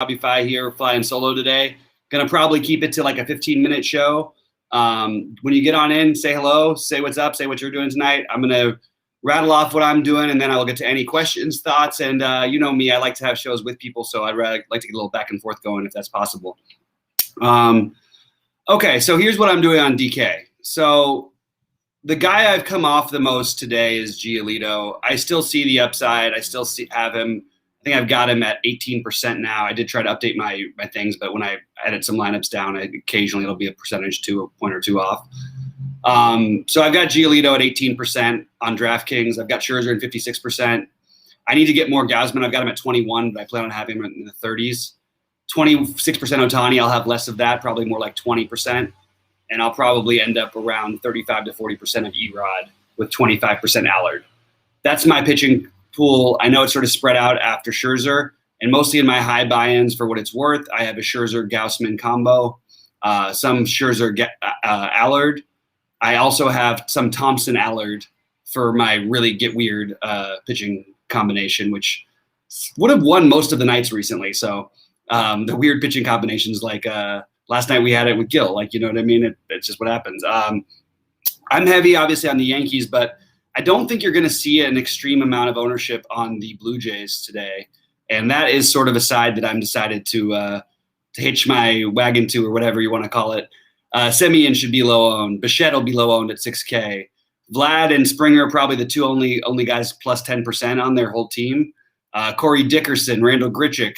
Shopify here, flying solo today. Gonna probably keep it to like a 15-minute show. When you get on in, say hello, say what's up, say what you're doing tonight. I'm gonna rattle off what I'm doing, and then I'll get to any questions, thoughts, and you know me, I like to have shows with people, so I'd rather like to get a little back and forth going if that's possible. Okay, so here's what I'm doing on DK. So the guy I've come off the most today is Giolito. I still see the upside. I still have him. I think I've got him at 18% now. I did try to update my things, but when I edit some lineups down, occasionally it'll be a percentage to a point or two off. So I've got Giolito at 18% on DraftKings. I've got Scherzer at 56%. I need to get more Gausman. I've got him at 21, but I plan on having him in the 30s. 26% Ohtani. I'll have less of that, probably more like 20%. And I'll probably end up around 35 to 40% of Erod with 25% Allard. That's my pitching pool. I know it's sort of spread out after Scherzer, and mostly in my high buy-ins for what it's worth, I have a Scherzer-Gausman combo, some Scherzer-Allard. I also have some Thompson-Allard for my really get weird pitching combination, which would have won most of the nights recently. So the weird pitching combinations, like last night we had it with Gil, like, you know what I mean? It's just what happens. I'm heavy, obviously, on the Yankees, but I don't think you're going to see an extreme amount of ownership on the Blue Jays today. And that is sort of a side that I'm decided to hitch my wagon to, or whatever you want to call it. Semien should be low owned. Bichette will be low owned at 6K. Vlad and Springer are probably the two only guys plus 10% on their whole team. Corey Dickerson, Randall Grichuk,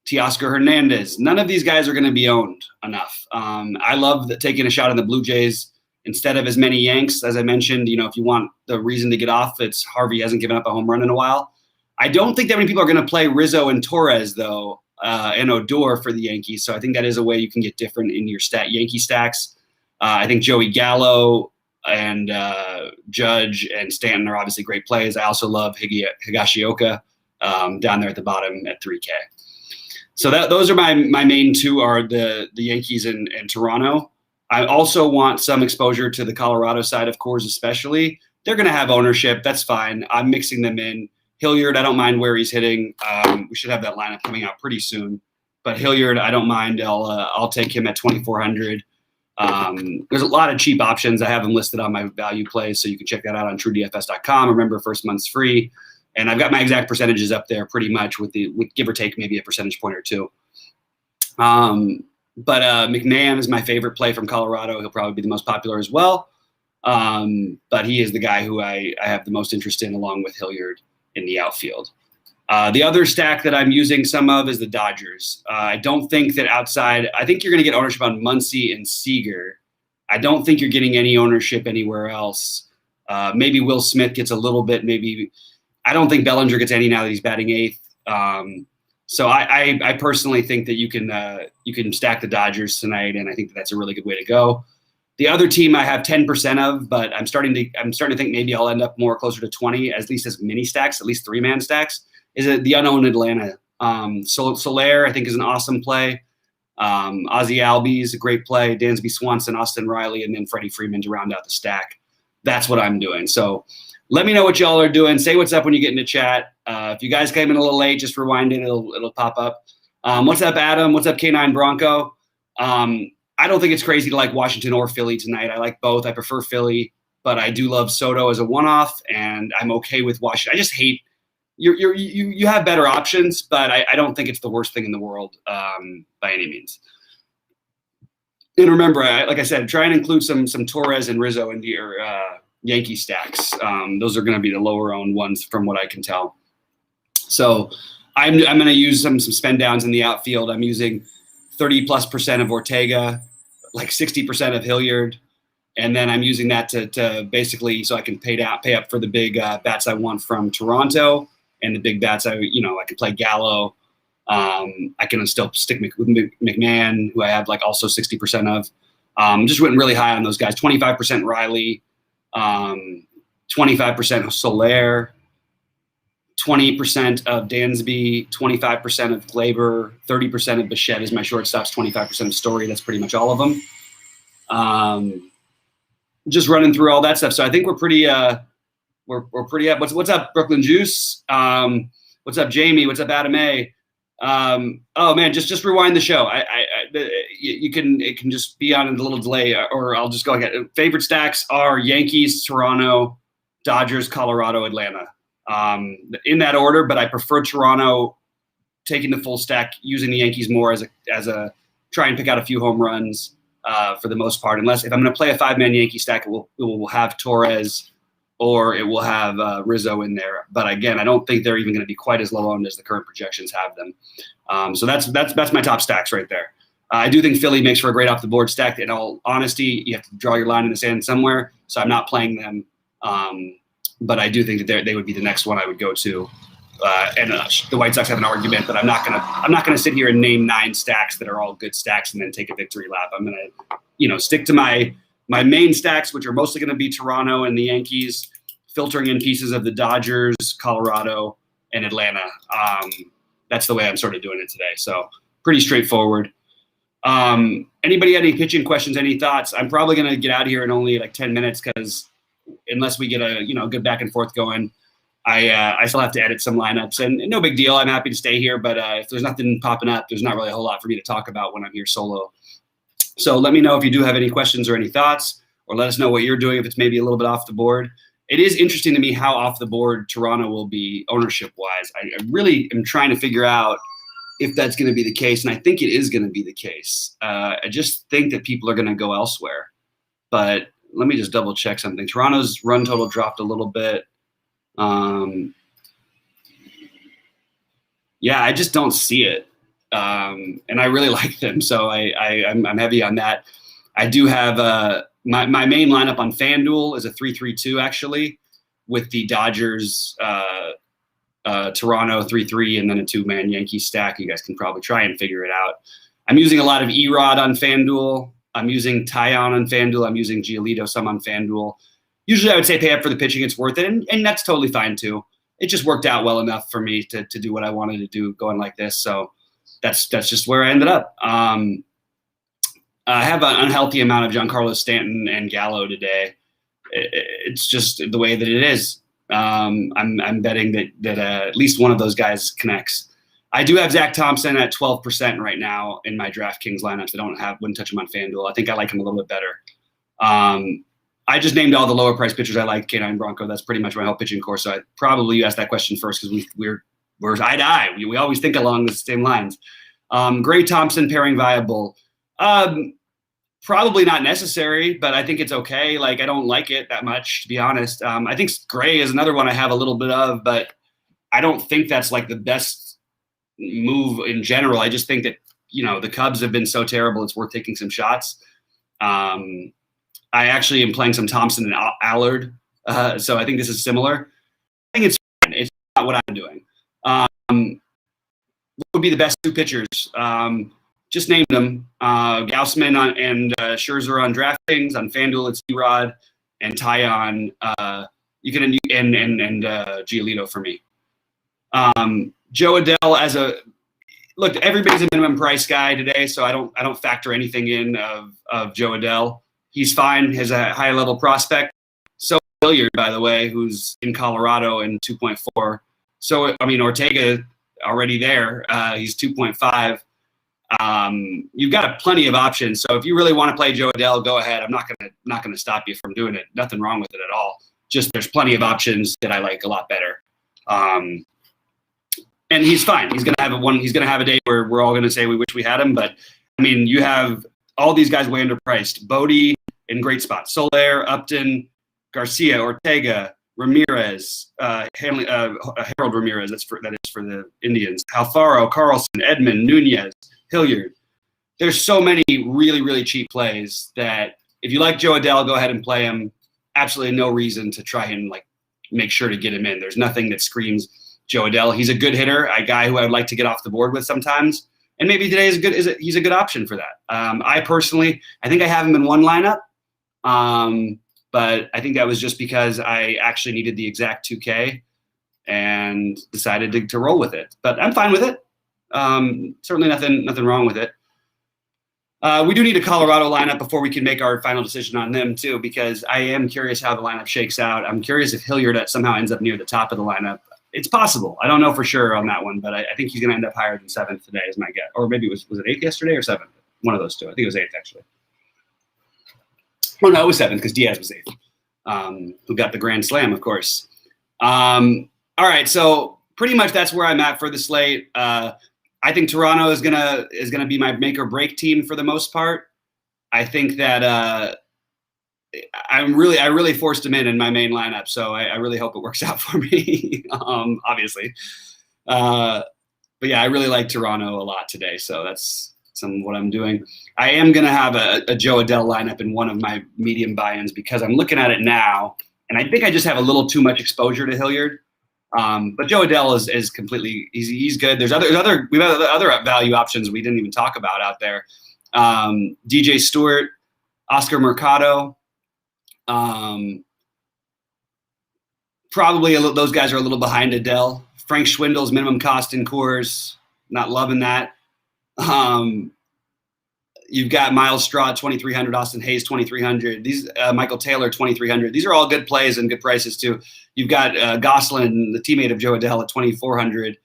Teoscar Hernandez. None of these guys are going to be owned enough. I love taking a shot on the Blue Jays instead of as many Yanks. As I mentioned, you know, if you want the reason to get off, it's Harvey hasn't given up a home run in a while. I don't think that many people are going to play Rizzo and Torres, though, and Odor for the Yankees. So I think that is a way you can get different in your Yankee stacks. I think Joey Gallo and Judge and Stanton are obviously great plays. I also love Higashioka down there at the bottom at 3K. So those are my main two, are the Yankees and Toronto. I also want some exposure to the Colorado side, of course, especially. They're going to have ownership. That's fine. I'm mixing them in. Hilliard, I don't mind where he's hitting. We should have that lineup coming out pretty soon. But Hilliard, I don't mind. I'll take him at 2,400. There's a lot of cheap options. I have them listed on my value plays, so you can check that out on TrueDFS.com. Remember, first month's free. And I've got my exact percentages up there pretty much with give or take maybe a percentage point or two. But McMahon is my favorite play from Colorado. He'll probably be the most popular as well. But he is the guy who I have the most interest in, along with Hilliard in the outfield. The other stack that I'm using some of is the Dodgers. I don't think that outside – I think you're going to get ownership on Muncy and Seager. I don't think you're getting any ownership anywhere else. Maybe Will Smith gets a little bit. Maybe – I don't think Bellinger gets any now that he's batting eighth. So I personally think that you can stack the Dodgers tonight, and I think that's a really good way to go. The other team I have 10% of, but I'm starting to think maybe I'll end up more closer to 20, at least as mini stacks, at least 3-man stacks, is the unowned Atlanta. Soler, I think, is an awesome play. Ozzie Albies, a great play. Dansby Swanson, Austin Riley, and then Freddie Freeman to round out the stack. That's what I'm doing. So let me know what y'all are doing. Say what's up when you get into chat. If you guys came in a little late, just rewind it. It'll pop up. What's up, Adam? What's up, K9 Bronco? I don't think it's crazy to like Washington or Philly tonight. I like both. I prefer Philly, but I do love Soto as a one-off, and I'm okay with Washington. I just hate you have better options, but I don't think it's the worst thing in the world by any means. And remember, like I said, try and include some Torres and Rizzo into your Yankee stacks. Those are going to be the lower owned ones from what I can tell. So I'm going to use some spend downs in the outfield. I'm using 30+% of Ortega, like 60% of Hilliard. And then I'm using that to basically so I can pay up for the big bats I want from Toronto, and the big bats I can play Gallo. I can still stick with McMahon, who I have like also 60% of. Just went really high on those guys. 25% Riley, 25% Soler, 20% of Dansby, 25% of Glaber, 30% of Bichette is my shortstops, 25% of Story. That's pretty much all of them. Just running through all that stuff. So I think we're pretty we're pretty up. What's up, Brooklyn Juice? What's up, Jamie? What's up, Adam A? Oh man, just rewind the show. It can just be on a little delay, or I'll just go ahead. Favorite stacks are Yankees, Toronto, Dodgers, Colorado, Atlanta. In that order, but I prefer Toronto taking the full stack, using the Yankees more as a try and pick out a few home runs for the most part. Unless if I'm going to play a 5-man Yankee stack, it will have Torres or it will have Rizzo in there. But again, I don't think they're even going to be quite as low owned as the current projections have them. So that's my top stacks right there. I do think Philly makes for a great off the board stack. In all honesty, you have to draw your line in the sand somewhere. So I'm not playing them. But I do think that they would be the next one I would go to. And the White Sox have an argument, but I'm not gonna sit here and name 9 stacks that are all good stacks and then take a victory lap. I'm gonna, stick to my main stacks, which are mostly gonna be Toronto and the Yankees, filtering in pieces of the Dodgers, Colorado, and Atlanta. That's the way I'm sort of doing it today. So pretty straightforward. Anybody had any pitching questions? Any thoughts? I'm probably gonna get out of here in only like 10 minutes because unless we get a good back and forth going. I still have to edit some lineups, and no big deal. I'm happy to stay here, but if there's nothing popping up, there's not really a whole lot for me to talk about when I'm here solo. So let me know if you do have any questions or any thoughts, or let us know what you're doing if it's maybe a little bit off the board. It is interesting to me how off the board Toronto will be ownership-wise. I really am trying to figure out if that's going to be the case, and I think it is going to be the case. I just think that people are going to go elsewhere. But let me just double-check something. Toronto's run total dropped a little bit. Yeah, I just don't see it. And I really like them. So I'm heavy on that. I do have my main lineup on FanDuel is a 3-3-2 actually, with the Dodgers, Toronto 3-3, and then a 2-man Yankee stack. You guys can probably try and figure it out. I'm using a lot of Erod on FanDuel. I'm using Taillon on FanDuel. I'm using Giolito some on FanDuel. Usually I would say pay up for the pitching. It's worth it. And that's totally fine too. It just worked out well enough for me to do what I wanted to do going like this. So that's just where I ended up. I have an unhealthy amount of Giancarlo Stanton and Gallo today. It's just the way that it is. I'm betting that at least one of those guys connects. I do have Zach Thompson at 12% right now in my DraftKings lineups. Wouldn't touch him on FanDuel. I think I like him a little bit better. I just named all the lower price pitchers I like. K9 Bronco. That's pretty much my whole pitching course. So you asked that question first because we're eye to eye. We always think along the same lines. Gray Thompson pairing viable. Probably not necessary, but I think it's okay. Like I don't like it that much, to be honest. I think Gray is another one I have a little bit of, but I don't think that's like the best move in general. I just think that the Cubs have been so terrible. It's worth taking some shots. I actually am playing some Thompson and Allard, so I think this is similar. I think it's fine. It's not what I'm doing. What would be the best 2 pitchers? Just named them. Gausman and Scherzer on DraftKings. On FanDuel, it's Erod and Taillon. You can and Giolito for me. Joe Adell as a look. Everybody's a minimum price guy today, so I don't factor anything in of Joe Adell. He's fine. Has a high level prospect. So Hilliard, by the way, who's in Colorado in 2.4. So Ortega already there. He's 2.5. You've got plenty of options. So if you really want to play Joe Adell, go ahead. I'm not gonna stop you from doing it. Nothing wrong with it at all. Just there's plenty of options that I like a lot better. And he's fine. He's gonna have a day where we're all gonna say we wish we had him. But you have all these guys way underpriced. Bodie in great spots. Soler, Upton, Garcia, Ortega, Ramirez, Harold Ramirez. That is for the Indians. Alfaro, Carlson, Edman, Nunez, Hilliard. There's so many really, really cheap plays that if you like Joe Adell, go ahead and play him. Absolutely no reason to try and make sure to get him in. There's nothing that screams Joe Adell. He's a good hitter, a guy who I would like to get off the board with sometimes. And maybe today he's a good option for that. I think I have him in one lineup. But I think that was just because I actually needed the exact 2K and decided to roll with it. But I'm fine with it. Certainly nothing wrong with it. We do need a Colorado lineup before we can make our final decision on them too, because I am curious how the lineup shakes out. I'm curious if Hilliard somehow ends up near the top of the lineup. It's possible. I don't know for sure on that one, but I think he's going to end up higher than 7th today, is my guess. Or maybe was it 8th yesterday or 7th? One of those two. I think it was 8th actually. Oh no, it was 7th because Diaz was 8th, who got the grand slam, of course. All right, so pretty much that's where I'm at for the slate. I think Toronto is gonna be my make or break team for the most part. I think that I really forced him in my main lineup, so I really hope it works out for me. Obviously, but yeah, I really like Toronto a lot today, so that's some of what I'm doing. I am gonna have a Joe Adell lineup in one of my medium buy-ins because I'm looking at it now, and I think I just have a little too much exposure to Hilliard. But Joe Adell is completely he's good. We have other value options we didn't even talk about out there. DJ Stewart, Oscar Mercado. Probably those guys are a little behind Adell. Frank Schwindel's minimum cost in Coors, not loving that. You've got Miles Straw at 2,300, Austin Hayes 2,300. These Michael Taylor 2,300. These are all good plays and good prices too. You've got Gosselin, the teammate of Joe Adell, at 2,400,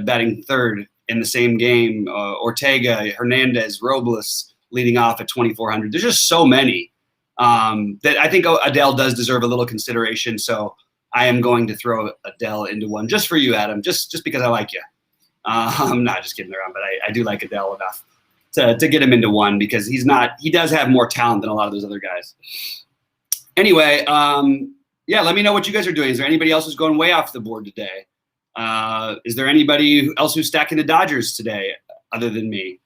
batting third in the same game. Ortega, Hernandez, Robles leading off at 2,400. There's just so many that I think Adell does deserve a little consideration. So I am going to throw Adell into one just for you, Adam, just because I like you. I'm not just kidding around, but I do like Adell enough to get him into one because he does have more talent than a lot of those other guys. Anyway, yeah, let me know what you guys are doing. Is there anybody else who's going way off the board today? Is there anybody else who's stacking the Dodgers today other than me?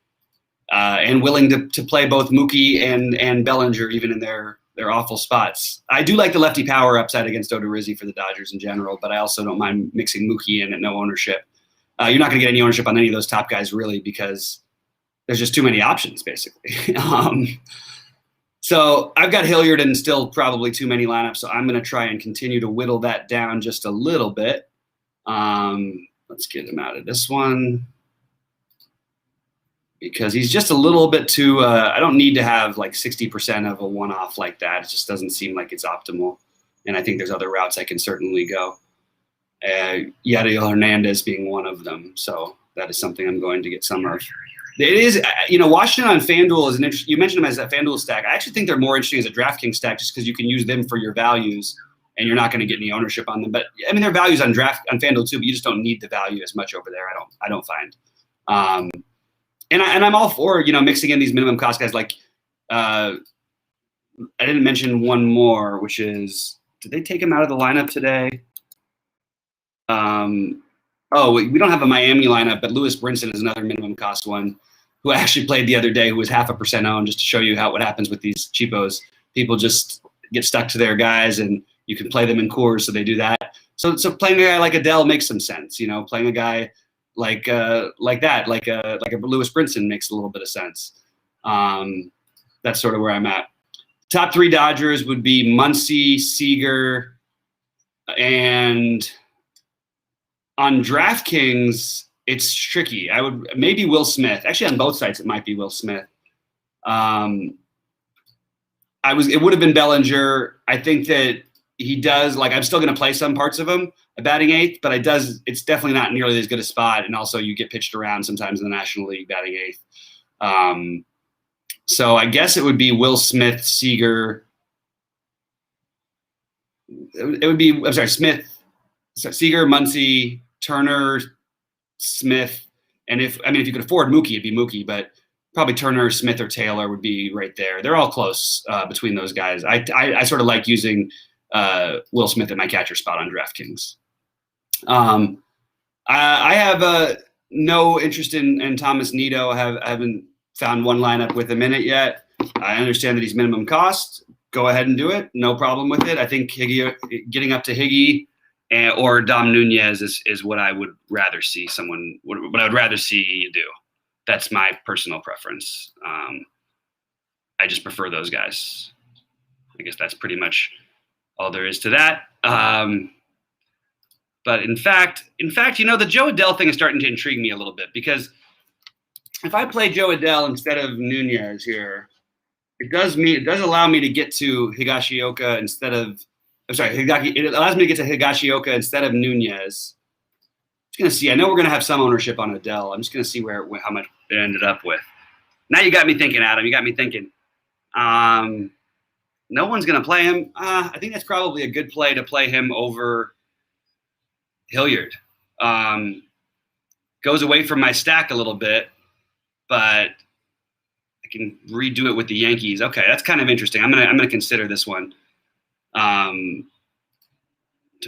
And willing to play both Mookie and Bellinger even in their awful spots. I do like the lefty power upside against Odorizzi for the Dodgers in general, but I also don't mind mixing Mookie in at no ownership. You're not going to get any ownership on any of those top guys really because there's just too many options basically. So I've got Hilliard and still probably too many lineups, so I'm going to try and continue to whittle that down just a little bit. Let's get him out of this one because he's just a little bit too I don't need to have like 60% of a one-off like that. It just doesn't seem like it's optimal, and I think there's other routes I can certainly go. Yadiel Hernandez being one of them, so that is something I'm going to get some of. It is, Washington on FanDuel is an interesting. You mentioned them as a FanDuel stack. I actually think they're more interesting as a DraftKings stack just because you can use them for your values and you're not going to get any ownership on them. But I mean, their values on FanDuel too, but you just don't need the value as much over there. I don't find. And I'm all for mixing in these minimum cost guys. Like I didn't mention one more, which is did they take him out of the lineup today? We don't have a Miami lineup, but Lewis Brinson is another minimum cost one who actually played the other day, who was 0.5% owned, just to show you what happens with these cheapos. People just get stuck to their guys, and you can play them in Coors, so they do that. So playing a guy like Adell makes some sense. Playing a guy like a Lewis Brinson makes a little bit of sense. That's sort of where I'm at. Top three Dodgers would be Muncy, Seager, and on DraftKings, it's tricky. I would maybe Will Smith. Actually, on both sites, it might be Will Smith. It would have been Bellinger. I think that he does I'm still going to play some parts of him at batting eighth, but it's definitely not nearly as good a spot. And also, you get pitched around sometimes in the National League batting eighth. So I guess it would be Will Smith, Seager. It would be Smith, Seager, Muncy, Turner, Smith, and if you could afford Mookie, it'd be Mookie, but probably Turner, Smith, or Taylor would be right there. They're all close between those guys. I sort of like using Will Smith at my catcher spot on DraftKings. I have no interest in Thomas Nido. I haven't found one lineup with him in it yet. I understand that he's minimum cost. Go ahead and do it. No problem with it. I think getting up to Higgy or Dom Nunez is what I would rather see what I would rather see you do. That's my personal preference. I just prefer those guys. I guess that's pretty much all there is to that. But in fact, the Joe Adell thing is starting to intrigue me a little bit because if I play Joe Adell instead of Nunez here, it does allow me to get to Higashioka instead of I'm sorry, Higaki. It allows me to get to Higashioka instead of Nunez. Just gonna see. I know we're gonna have some ownership on Adele. I'm just gonna see how much it ended up with. Now you got me thinking, Adam. You got me thinking. No one's gonna play him. I think that's probably a good play to play him over Hilliard. Goes away from my stack a little bit, but I can redo it with the Yankees. Okay, that's kind of interesting. I'm gonna consider this one. Do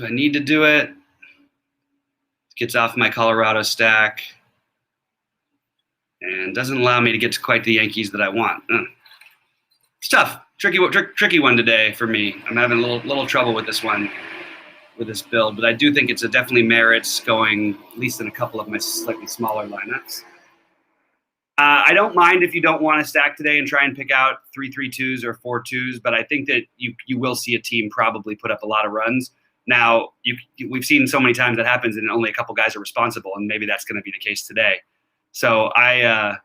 I need to do it? Gets off my Colorado stack and doesn't allow me to get to quite the Yankees that I want. It's tough. Tricky one today for me. I'm having a little trouble with this one, with this build, but I do think it's definitely merits going at least in a couple of my slightly smaller lineups. I don't mind if you don't want to stack today and try and pick out 3-3-2s or 4-2s, but I think that you will see a team probably put up a lot of runs. Now, we've seen so many times that happens and only a couple guys are responsible, and maybe that's going to be the case today. So I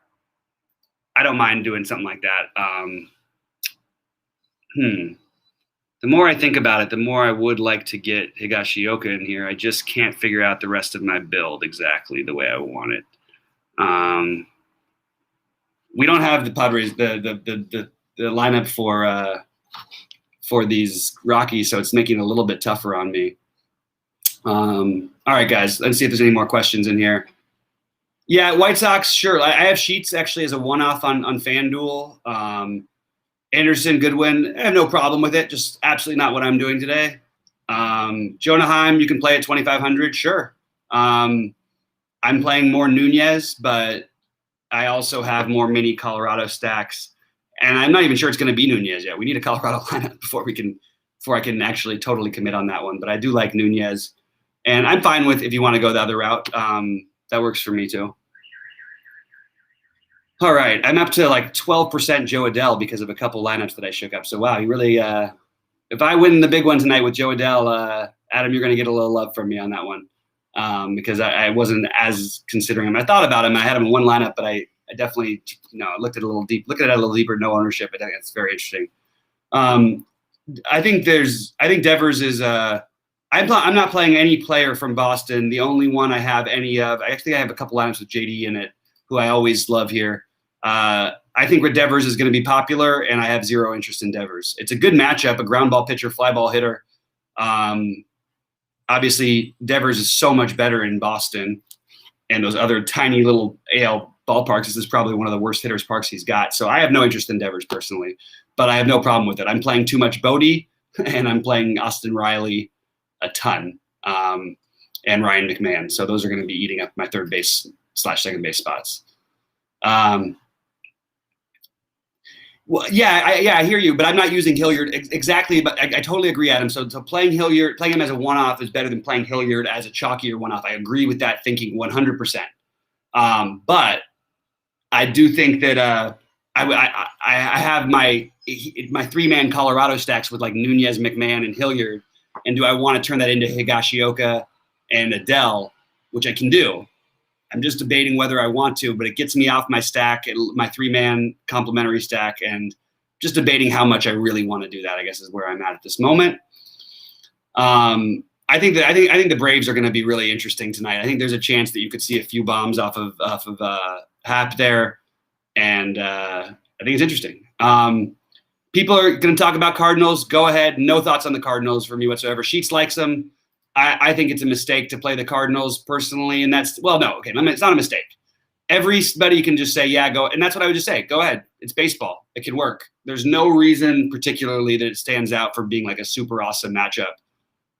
don't mind doing something like that. The more I think about it, the more I would like to get Higashioka in here. I just can't figure out the rest of my build exactly the way I want it. We don't have the Padres, the lineup for these Rockies, so it's making it a little bit tougher on me. All right, guys, let's see if there's any more questions in here. Yeah, White Sox, sure. I have Sheets actually as a one-off on FanDuel. Anderson, Goodwin, I have no problem with it. Just absolutely not what I'm doing today. Jonah Heim, you can play at 2,500, sure. I'm playing more Nunez, but I also have more mini Colorado stacks. And I'm not even sure it's going to be Nunez yet. We need a Colorado lineup before I can actually totally commit on that one. But I do like Nunez. And I'm fine with if you want to go the other route. That works for me too. All right. I'm up to like 12% Joe Adele because of a couple lineups that I shook up. So, wow, you really if I win the big one tonight with Joe Adele, Adam, you're going to get a little love from me on that one because I wasn't as considering him. I thought about him. I had him in one lineup, but I definitely looked at it a little deeper, no ownership. I think that's very interesting. I think Devers is I'm not playing any player from Boston. The only one I have any of, I have a couple lineups with JD in it, who I always love here. I think Devers is going to be popular, and I have zero interest in Devers. It's a good matchup, a ground ball pitcher, fly ball hitter. Obviously, Devers is so much better in Boston and those other tiny little AL ballparks. This is probably one of the worst hitters parks he's got. So I have no interest in Devers personally, but I have no problem with it. I'm playing too much Bodie, and I'm playing Austin Riley a ton, and Ryan McMahon. So those are going to be eating up my third base / second base spots. Well, I hear you, but I'm not using Hilliard exactly. But I totally agree, Adam. So playing him as a one-off is better than playing Hilliard as a chalkier one-off. I agree with that thinking 100%. But I do think that I have my three-man Colorado stacks with like Nunez, McMahon, and Hilliard. And do I want to turn that into Higashioka and Adele, which I can do. I'm just debating whether I want to, but it gets me off my stack, my three-man complementary stack, and just debating how much I really want to do that, I guess, is where I'm at this moment. I think the Braves are going to be really interesting tonight. I think there's a chance that you could see a few bombs off of Hap there, and I think it's interesting. People are going to talk about Cardinals. Go ahead. No thoughts on the Cardinals for me whatsoever. Sheets likes them. I think it's a mistake to play the Cardinals personally, and it's not a mistake. Everybody can just say, yeah, go, and that's what I would just say. Go ahead. It's baseball. It can work. There's no reason particularly that it stands out for being like a super awesome matchup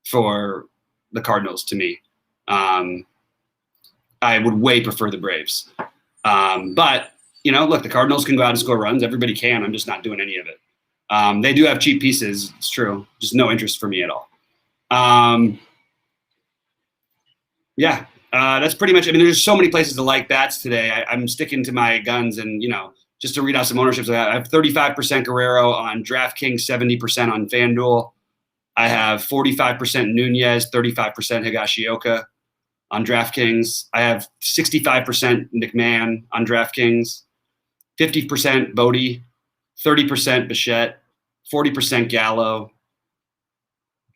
for the Cardinals to me. I would way prefer the Braves. But, look, the Cardinals can go out and score runs. Everybody can. I'm just not doing any of it. They do have cheap pieces. It's true. Just no interest for me at all. That's pretty much. I mean, there's so many places to like bats today. I'm sticking to my guns, and just to read out some ownerships. I have 35% Guerrero on DraftKings, 70% on FanDuel. I have 45% Nunez, 35% Higashioka on DraftKings. I have 65% McMahon on DraftKings, 50% Bodie, 30% Bichette, 40% Gallo,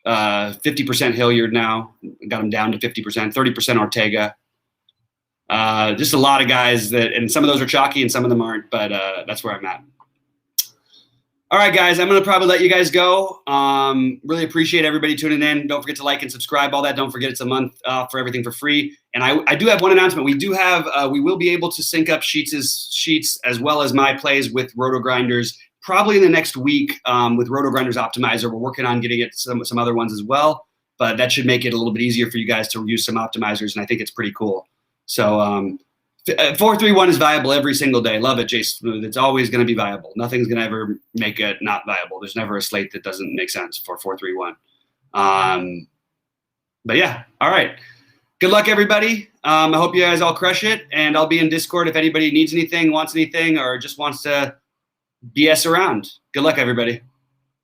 50% Hilliard now. Got him down to 50%, 30% Ortega. Just a lot of guys and some of those are chalky and some of them aren't, but that's where I'm at. All right, guys, I'm going to probably let you guys go. Really appreciate everybody tuning in. Don't forget to like and subscribe, all that. Don't forget it's a month for everything for free. And I do have one announcement. We will be able to sync up sheets as well as my plays with RotoGrinders probably in the next week with RotoGrinders Optimizer. We're working on getting it some other ones as well, but that should make it a little bit easier for you guys to use some optimizers, and I think it's pretty cool. So 4-3-1 is viable every single day. Love it, Jay Smooth. It's always going to be viable. Nothing's going to ever make it not viable. There's never a slate that doesn't make sense for 4-3-1. But yeah, all right. Good luck, everybody. I hope you guys all crush it, and I'll be in Discord if anybody needs anything, wants anything, or just wants to BS around. Good luck, everybody.